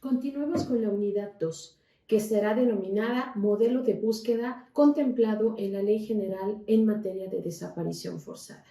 Continuemos con la unidad 2, que será denominada Modelo de búsqueda contemplado en la Ley General en materia de desaparición forzada.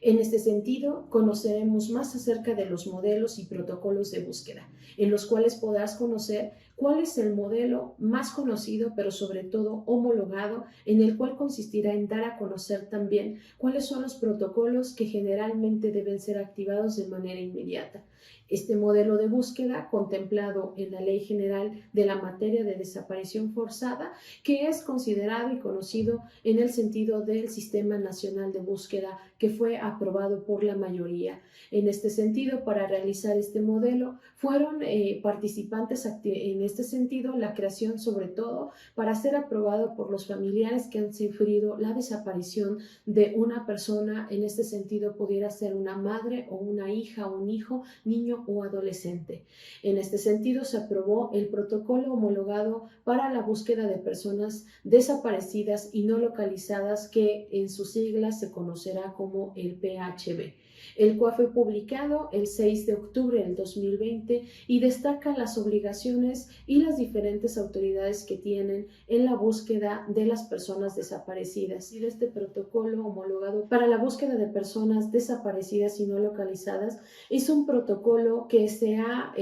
En este sentido, conoceremos más acerca de los modelos y protocolos de búsqueda, en los cuales podrás conocer cuál es el modelo más conocido, pero sobre todo homologado, en el cual consistirá en dar a conocer también cuáles son los protocolos que generalmente deben ser activados de manera inmediata. Este modelo de búsqueda contemplado en la Ley General de la materia de desaparición forzada, que es considerado y conocido en el sentido del Sistema Nacional de Búsqueda, que fue aprobado por la mayoría. En este sentido, para realizar este modelo, fueron participantes en este sentido la creación, sobre todo, para ser aprobado por los familiares que han sufrido la desaparición de una persona. En este sentido, pudiera ser una madre o una hija o un hijo, niño o adolescente. En este sentido, se aprobó el protocolo homologado para la búsqueda de personas desaparecidas y no localizadas, que en sus siglas se conocerá como el PHB, el cual fue publicado el 6 de octubre del 2020 y destaca las obligaciones y las diferentes autoridades que tienen en la búsqueda de las personas desaparecidas. Y este protocolo homologado para la búsqueda de personas desaparecidas y no localizadas es un protocolo que se ha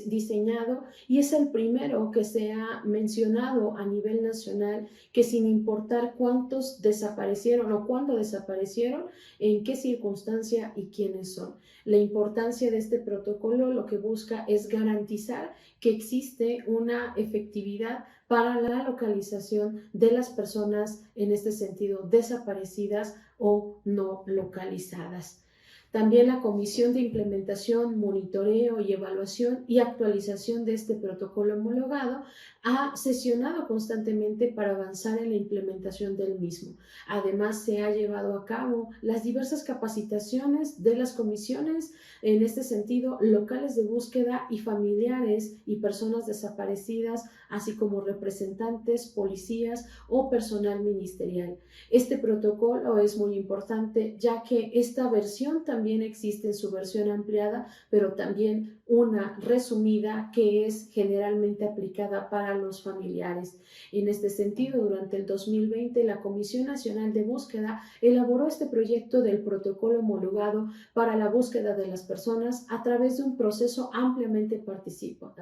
diseñado y es el primero que se ha mencionado a nivel nacional, que sin importar cuántos desaparecieron o cuándo desaparecieron, en qué circunstancia y quiénes son. La importancia de este protocolo lo que busca es garantizar que existe una efectividad para la localización de las personas, en este sentido, desaparecidas o no localizadas. También la Comisión de Implementación, Monitoreo y Evaluación y Actualización de este protocolo homologado ha sesionado constantemente para avanzar en la implementación del mismo. Además, se ha llevado a cabo las diversas capacitaciones de las comisiones, en este sentido, locales de búsqueda y familiares y personas desaparecidas, así como representantes, policías o personal ministerial. Este protocolo es muy importante, ya que esta versión también existe en su versión ampliada, pero también una resumida que es generalmente aplicada para los familiares. En este sentido, durante el 2020, la Comisión Nacional de Búsqueda elaboró este proyecto del protocolo homologado para la búsqueda de las personas a través de un proceso ampliamente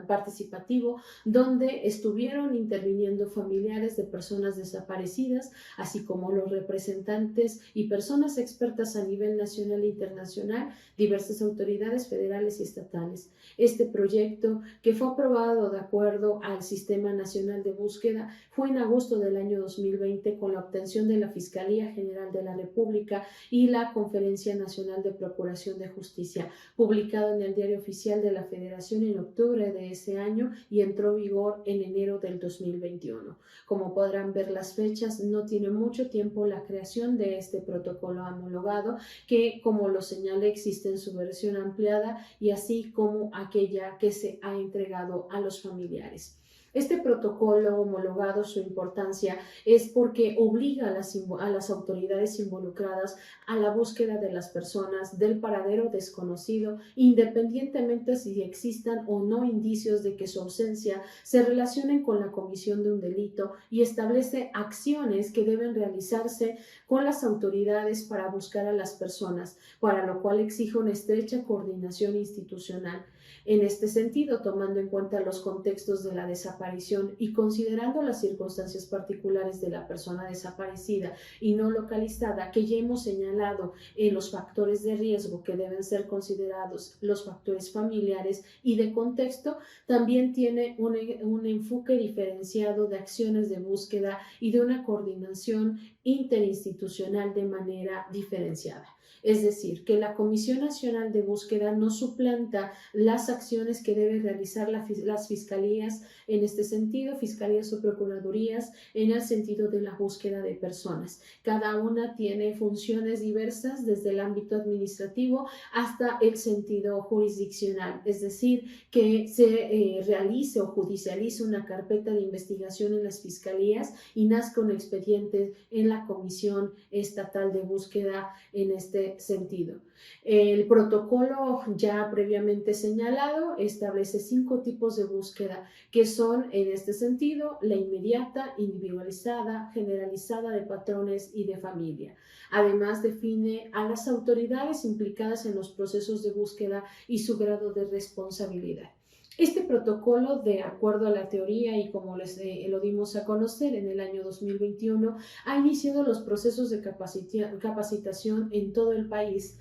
participativo, donde estuvieron interviniendo familiares de personas desaparecidas, así como los representantes y personas expertas a nivel nacional e internacional, diversas autoridades federales y estatales. Este proyecto, que fue aprobado de acuerdo al Sistema Nacional de Búsqueda, fue en agosto del año 2020 con la obtención de la Fiscalía General de la República y la Conferencia Nacional de Procuración de Justicia, publicado en el Diario Oficial de la Federación en octubre de ese año y entró en vigor en enero del 2021. Como podrán ver las fechas, no tiene mucho tiempo la creación de este protocolo homologado, que, como lo señalé, existe en su versión ampliada y así como aquella que se ha entregado a los familiares. Este protocolo homologado, su importancia es porque obliga a las autoridades involucradas a la búsqueda de las personas del paradero desconocido, independientemente si existan o no indicios de que su ausencia se relacionen con la comisión de un delito, y establece acciones que deben realizarse con las autoridades para buscar a las personas, para lo cual exige una estrecha coordinación institucional. En este sentido, tomando en cuenta los contextos de la desaparición y considerando las circunstancias particulares de la persona desaparecida y no localizada, que ya hemos señalado los factores de riesgo que deben ser considerados, los factores familiares y de contexto, también tiene un enfoque diferenciado de acciones de búsqueda y de una coordinación interinstitucional de manera diferenciada. Es decir, que la Comisión Nacional de Búsqueda no suplanta las acciones que deben realizar las fiscalías, en este sentido, fiscalías o procuradurías, en el sentido de la búsqueda de personas. Cada una tiene funciones diversas, desde el ámbito administrativo hasta el sentido jurisdiccional, es decir, que se realice o judicialice una carpeta de investigación en las fiscalías y nazca un expediente en la Comisión Estatal de Búsqueda, en este este sentido. El protocolo ya previamente señalado establece 5 tipos de búsqueda que son en este sentido la inmediata, individualizada, generalizada de patrones y de familia. Además define a las autoridades implicadas en los procesos de búsqueda y su grado de responsabilidad. Este protocolo, de acuerdo a la teoría y como lo dimos a conocer en el año 2021, ha iniciado los procesos de capacitación en todo el país.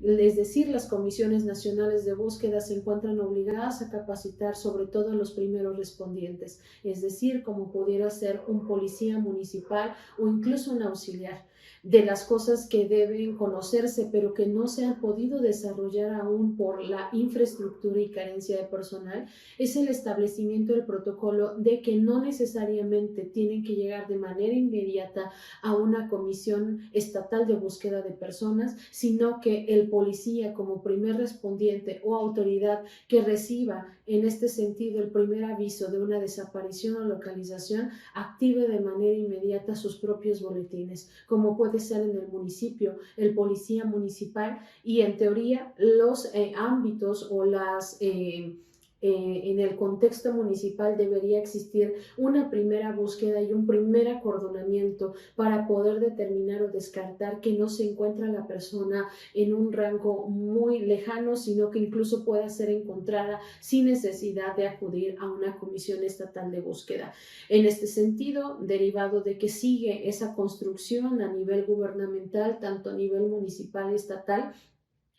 Es decir, las comisiones nacionales de búsqueda se encuentran obligadas a capacitar sobre todo a los primeros respondientes, es decir, como pudiera ser un policía municipal o incluso un auxiliar. De las cosas que deben conocerse pero que no se han podido desarrollar aún por la infraestructura y carencia de personal es el establecimiento del protocolo de que no necesariamente tienen que llegar de manera inmediata a una comisión estatal de búsqueda de personas, sino que el policía como primer respondiente o autoridad que reciba en este sentido el primer aviso de una desaparición o localización active de manera inmediata sus propios boletines, como puede ser en el municipio, el policía municipal y en teoría los ámbitos o en el contexto municipal debería existir una primera búsqueda y un primer acordonamiento para poder determinar o descartar que no se encuentra la persona en un rango muy lejano, sino que incluso pueda ser encontrada sin necesidad de acudir a una comisión estatal de búsqueda. En este sentido, derivado de que sigue esa construcción a nivel gubernamental, tanto a nivel municipal y estatal,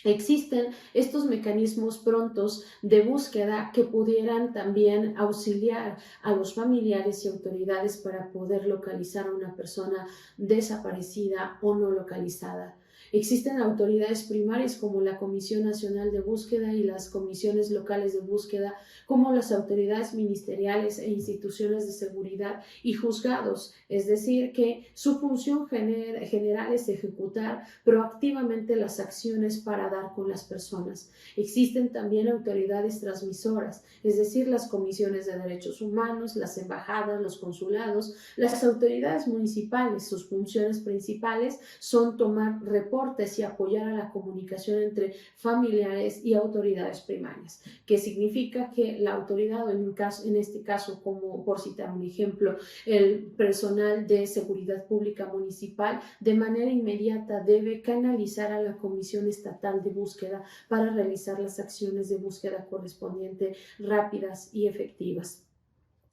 existen estos mecanismos prontos de búsqueda que pudieran también auxiliar a los familiares y autoridades para poder localizar a una persona desaparecida o no localizada. Existen autoridades primarias como la Comisión Nacional de Búsqueda y las comisiones locales de búsqueda, como las autoridades ministeriales e instituciones de seguridad y juzgados, es decir, que su función general es ejecutar proactivamente las acciones para dar con las personas. Existen también autoridades transmisoras, es decir, las comisiones de derechos humanos, las embajadas, los consulados, las autoridades municipales. Sus funciones principales son tomar reportes y apoyar a la comunicación entre familiares y autoridades primarias, que significa que la autoridad, o en este caso, como por citar un ejemplo, el personal de seguridad pública municipal, de manera inmediata debe canalizar a la Comisión Estatal de Búsqueda para realizar las acciones de búsqueda correspondientes rápidas y efectivas.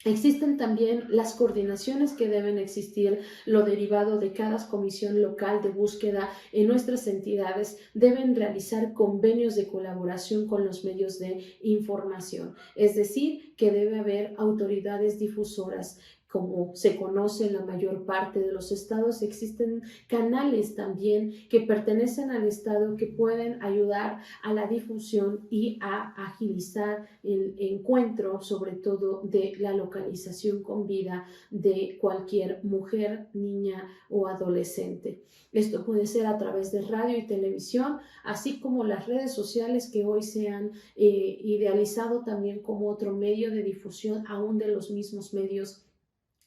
Existen también las coordinaciones que deben existir, lo derivado de cada comisión local de búsqueda en nuestras entidades deben realizar convenios de colaboración con los medios de información, es decir, que debe haber autoridades difusoras. Como se conoce en la mayor parte de los estados, existen canales también que pertenecen al estado que pueden ayudar a la difusión y a agilizar el encuentro, sobre todo de la localización con vida de cualquier mujer, niña o adolescente. Esto puede ser a través de radio y televisión, así como las redes sociales que hoy se han idealizado también como otro medio de difusión aún de los mismos medios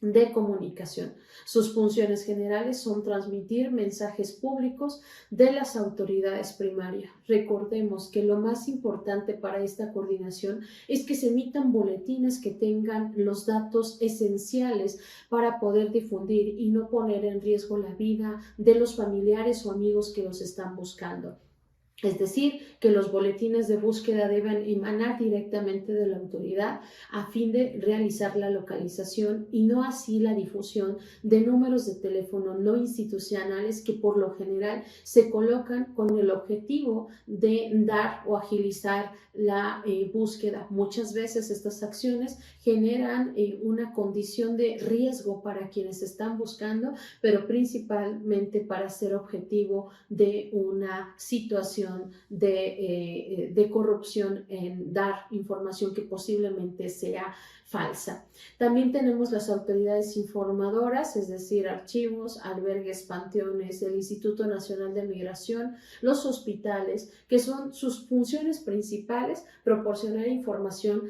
de comunicación. Sus funciones generales son transmitir mensajes públicos de las autoridades primarias. Recordemos que lo más importante para esta coordinación es que se emitan boletines que tengan los datos esenciales para poder difundir y no poner en riesgo la vida de los familiares o amigos que los están buscando. Es decir, que los boletines de búsqueda deben emanar directamente de la autoridad a fin de realizar la localización y no así la difusión de números de teléfono no institucionales que por lo general se colocan con el objetivo de dar o agilizar la búsqueda. Muchas veces estas acciones generan una condición de riesgo para quienes están buscando, pero principalmente para ser objetivo de una situación situación de corrupción en dar información que posiblemente sea falsa. También tenemos las autoridades informadoras, es decir, archivos, albergues, panteones, el Instituto Nacional de Migración, los hospitales, que son sus funciones principales, proporcionar información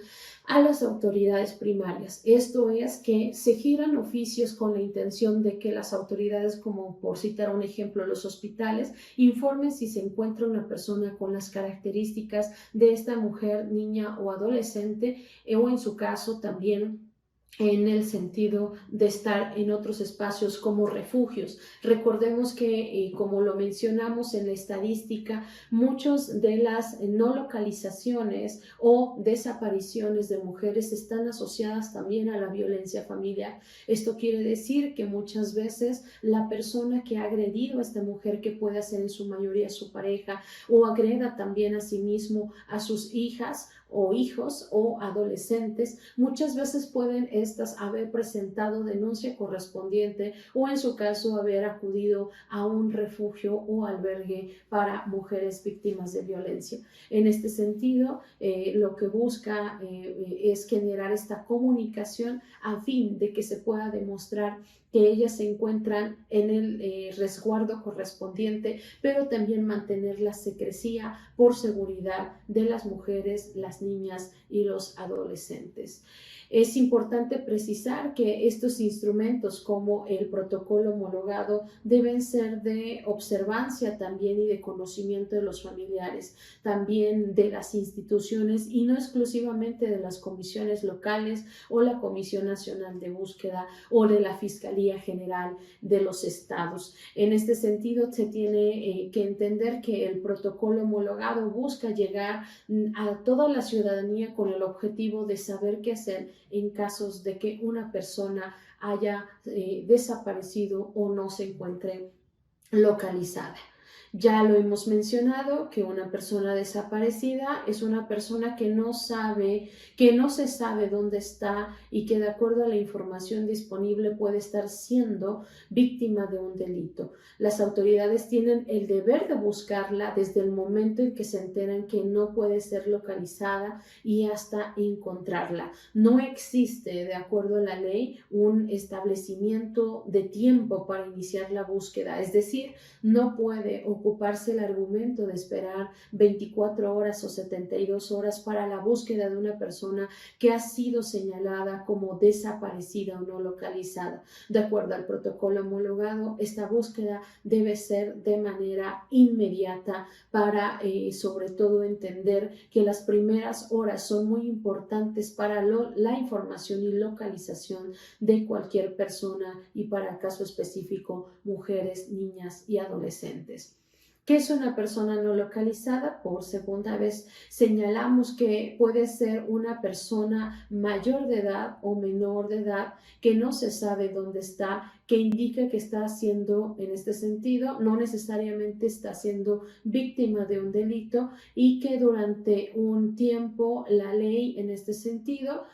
a las autoridades primarias. Esto es que se giran oficios con la intención de que las autoridades, como por citar un ejemplo, los hospitales, informen si se encuentra una persona con las características de esta mujer, niña o adolescente, o en su caso también en el sentido de estar en otros espacios como refugios. Recordemos que, como lo mencionamos en la estadística, muchas de las no localizaciones o desapariciones de mujeres están asociadas también a la violencia familiar. Esto quiere decir que muchas veces la persona que ha agredido a esta mujer, que puede ser en su mayoría su pareja, o agreda también a sí mismo a sus hijas o hijos o adolescentes, muchas veces pueden estas haber presentado denuncia correspondiente o en su caso haber acudido a un refugio o albergue para mujeres víctimas de violencia. En este sentido, lo que busca es generar esta comunicación a fin de que se pueda demostrar que ellas se encuentran en el resguardo correspondiente, pero también mantener la secrecía por seguridad de las mujeres, las niñas y los adolescentes. Es importante precisar que estos instrumentos, como el protocolo homologado, deben ser de observancia también y de conocimiento de los familiares, también de las instituciones y no exclusivamente de las comisiones locales o la Comisión Nacional de Búsqueda o de la Fiscalía General de los estados. En este sentido, se tiene que entender que el protocolo homologado busca llegar a toda la ciudadanía con el objetivo de saber qué hacer en casos de que una persona haya desaparecido o no se encuentre localizada. Ya lo hemos mencionado, que una persona desaparecida es una persona que no se sabe dónde está y que de acuerdo a la información disponible puede estar siendo víctima de un delito. Las autoridades tienen el deber de buscarla desde el momento en que se enteran que no puede ser localizada y hasta encontrarla. No existe, de acuerdo a la ley, un establecimiento de tiempo para iniciar la búsqueda, es decir, no puede ocuparse el argumento de esperar 24 horas o 72 horas para la búsqueda de una persona que ha sido señalada como desaparecida o no localizada. De acuerdo al protocolo homologado, esta búsqueda debe ser de manera inmediata para, sobre todo, entender que las primeras horas son muy importantes para la información y localización de cualquier persona y para el caso específico, mujeres, niñas y adolescentes. ¿Qué es una persona no localizada? Por segunda vez señalamos que puede ser una persona mayor de edad o menor de edad que no se sabe dónde está, que indica que está siendo, en este sentido, no necesariamente está siendo víctima de un delito y que durante un tiempo la ley, en este sentido,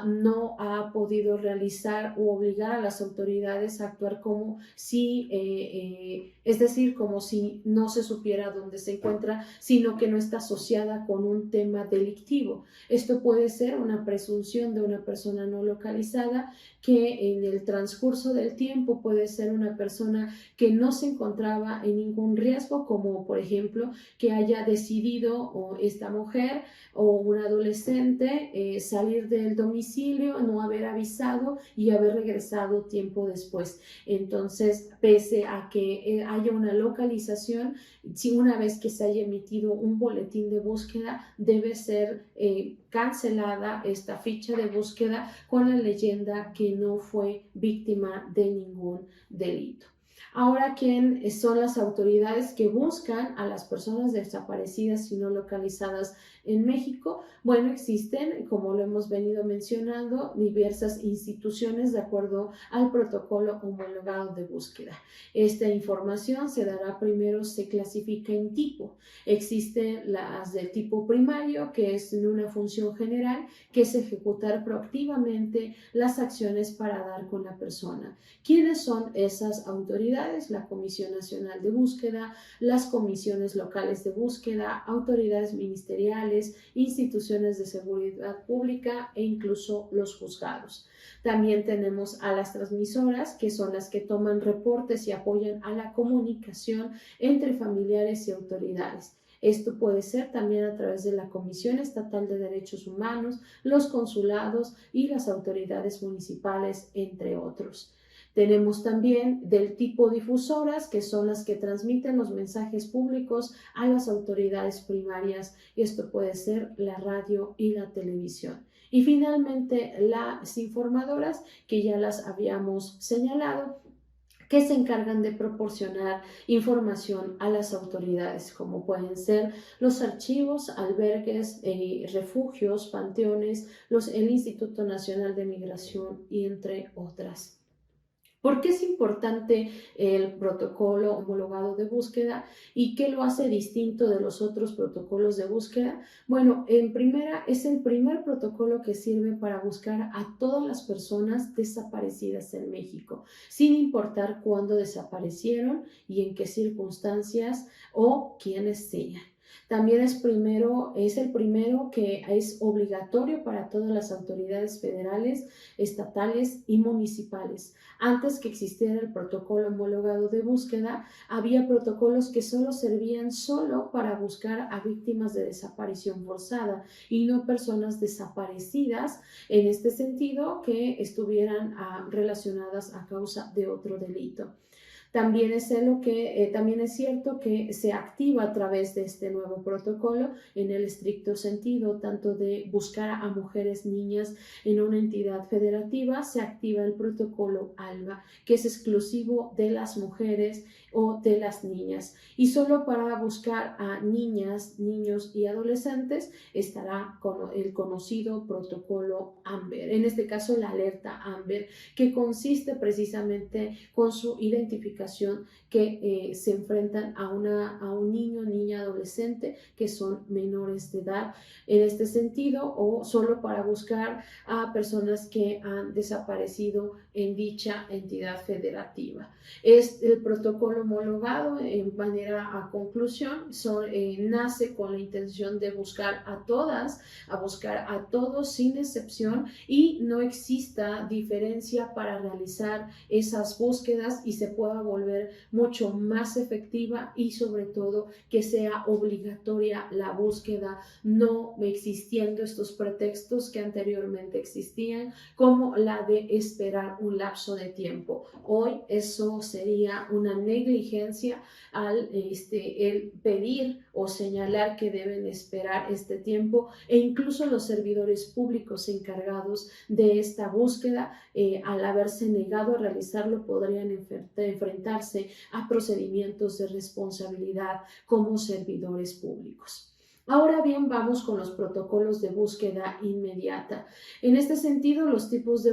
no ha podido realizar u obligar a las autoridades a actuar como si, es decir, como si no se supiera dónde se encuentra, sino que no está asociada con un tema delictivo. Esto puede ser una presunción de una persona no localizada que en el transcurso del tiempo puede ser una persona que no se encontraba en ningún riesgo, como por ejemplo que haya decidido o esta mujer o un adolescente salir del domicilio, no haber avisado y haber regresado tiempo después. Entonces, pese a que haya una localización, si una vez que se haya emitido un boletín de búsqueda, debe ser cancelada esta ficha de búsqueda con la leyenda que no fue víctima de ningún delito. Ahora, ¿quién son las autoridades que buscan a las personas desaparecidas y no localizadas En México, bueno, existen, como lo hemos venido mencionando, diversas instituciones de acuerdo al protocolo homologado de búsqueda. Esta información se dará primero, se clasifica en tipo. Existen las del tipo primario, que es en una función general, que es ejecutar proactivamente las acciones para dar con la persona. ¿Quiénes son esas autoridades? La Comisión Nacional de Búsqueda, las comisiones locales de búsqueda, autoridades ministeriales, instituciones de seguridad pública e incluso los juzgados. También tenemos a las transmisoras, que son las que toman reportes y apoyan a la comunicación entre familiares y autoridades. Esto puede ser también a través de la Comisión Estatal de Derechos Humanos, los consulados y las autoridades municipales, entre otros. Tenemos también del tipo difusoras, que son las que transmiten los mensajes públicos a las autoridades primarias. Esto puede ser la radio y la televisión. Y finalmente las informadoras, que ya las habíamos señalado, que se encargan de proporcionar información a las autoridades, como pueden ser los archivos, albergues, refugios, panteones, el Instituto Nacional de Migración y entre otras. ¿Por qué es importante el protocolo homologado de búsqueda y qué lo hace distinto de los otros protocolos de búsqueda? Bueno, en primera, es el primer protocolo que sirve para buscar a todas las personas desaparecidas en México, sin importar cuándo desaparecieron y en qué circunstancias o quiénes sean. También es el primero que es obligatorio para todas las autoridades federales, estatales y municipales. Antes que existiera el protocolo homologado de búsqueda, había protocolos que servían para buscar a víctimas de desaparición forzada y no personas desaparecidas, en este sentido, que estuvieran relacionadas a causa de otro delito. También es cierto que se activa a través de este nuevo protocolo en el estricto sentido, tanto de buscar a mujeres, niñas en una entidad federativa, se activa el protocolo ALBA, que es exclusivo de las mujeres o de las niñas. Y solo para buscar a niñas, niños y adolescentes estará el conocido protocolo AMBER, en este caso la alerta AMBER, que consiste precisamente con su identificación que se enfrentan a un niño, niña, adolescente que son menores de edad en este sentido, o solo para buscar a personas que han desaparecido en dicha entidad federativa. Es el protocolo homologado en manera a conclusión, nace con la intención de buscar a todos sin excepción, y no exista diferencia para realizar esas búsquedas y se pueda volver mucho más efectiva, y sobre todo que sea obligatoria la búsqueda, no existiendo estos pretextos que anteriormente existían, como la de esperar un lapso de tiempo. Hoy eso sería una negligencia al el pedir o señalar que deben esperar este tiempo, e incluso los servidores públicos encargados de esta búsqueda, al haberse negado a realizarlo, podrían enfrentarse a procedimientos de responsabilidad como servidores públicos. Ahora bien, vamos con los protocolos de búsqueda inmediata. En este sentido, estos tipos de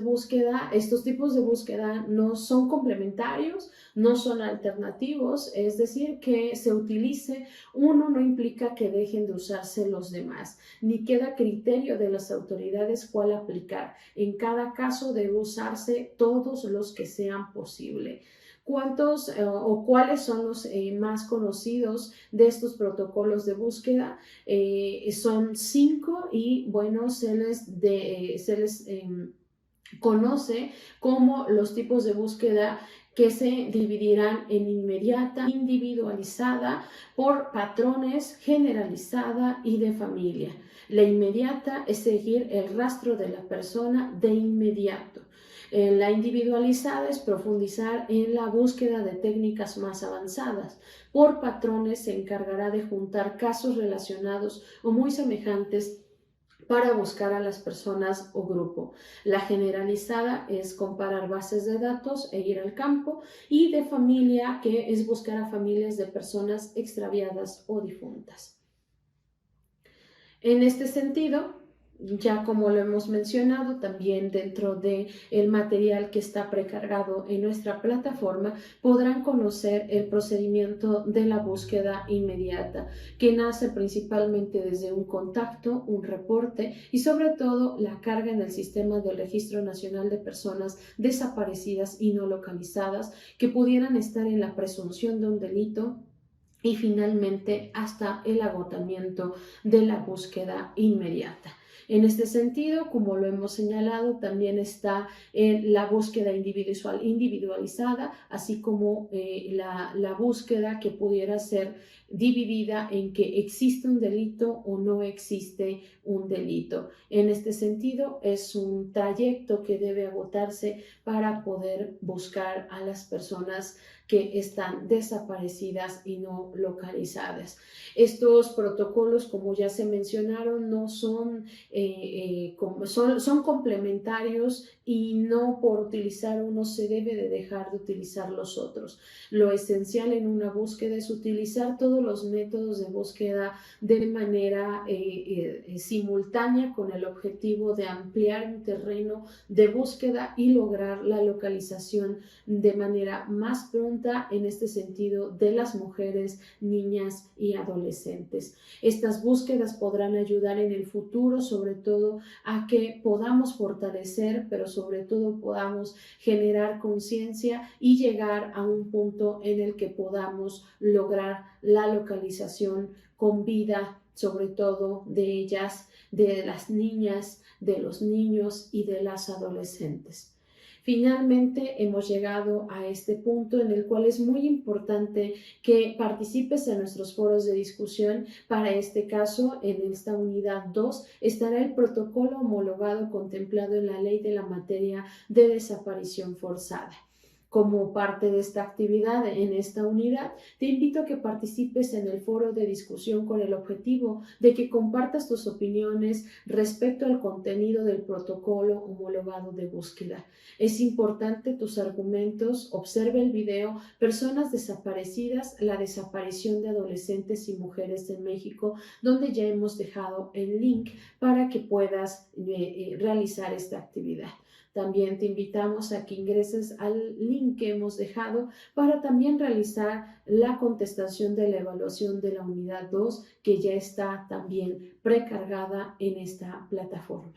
búsqueda no son complementarios, no son alternativos, es decir, que se utilice uno no implica que dejen de usarse los demás, ni queda criterio de las autoridades cuál aplicar. En cada caso debe usarse todos los que sean posible. ¿Cuántos o cuáles son los más conocidos de estos protocolos de búsqueda? Son 5, y bueno, se les conoce como los tipos de búsqueda, que se dividirán en inmediata, individualizada, por patrones, generalizada y de familia. La inmediata es seguir el rastro de la persona de inmediato. La individualizada es profundizar en la búsqueda de técnicas más avanzadas. Por patrones se encargará de juntar casos relacionados o muy semejantes para buscar a las personas o grupo. La generalizada es comparar bases de datos e ir al campo, y de familia, que es buscar a familias de personas extraviadas o difuntas. En este sentido, ya como lo hemos mencionado, también dentro del material que está precargado en nuestra plataforma, podrán conocer el procedimiento de la búsqueda inmediata, que nace principalmente desde un contacto, un reporte y sobre todo la carga en el sistema del Registro Nacional de Personas Desaparecidas y No Localizadas, que pudieran estar en la presunción de un delito y finalmente hasta el agotamiento de la búsqueda inmediata. En este sentido, como lo hemos señalado, también está la búsqueda individualizada, así como la búsqueda que pudiera ser dividida en que existe un delito o no existe un delito. En este sentido, es un trayecto que debe agotarse para poder buscar a las personas que están desaparecidas y no localizadas. Estos protocolos, como ya se mencionaron, no son, son complementarios y no por utilizar uno se debe de dejar de utilizar los otros. Lo esencial en una búsqueda es utilizar todos los métodos de búsqueda de manera simultánea con el objetivo de ampliar un terreno de búsqueda y lograr la localización de manera más pronta en este sentido de las mujeres, niñas y adolescentes. Estas búsquedas podrán ayudar en el futuro sobre todo a que podamos fortalecer, pero sobre todo podamos generar conciencia y llegar a un punto en el que podamos lograr la localización con vida, sobre todo de ellas, de las niñas, de los niños y de las adolescentes. Finalmente hemos llegado a este punto en el cual es muy importante que participes en nuestros foros de discusión. Para este caso, en esta unidad 2 estará el protocolo homologado contemplado en la ley de la materia de desaparición forzada. Como parte de esta actividad en esta unidad, te invito a que participes en el foro de discusión con el objetivo de que compartas tus opiniones respecto al contenido del protocolo homologado de búsqueda. Es importante tus argumentos, observe el video Personas desaparecidas, la desaparición de adolescentes y mujeres en México, donde ya hemos dejado el link para que puedas realizar esta actividad. También te invitamos a que ingreses al link que hemos dejado para también realizar la contestación de la evaluación de la unidad 2 que ya está también precargada en esta plataforma.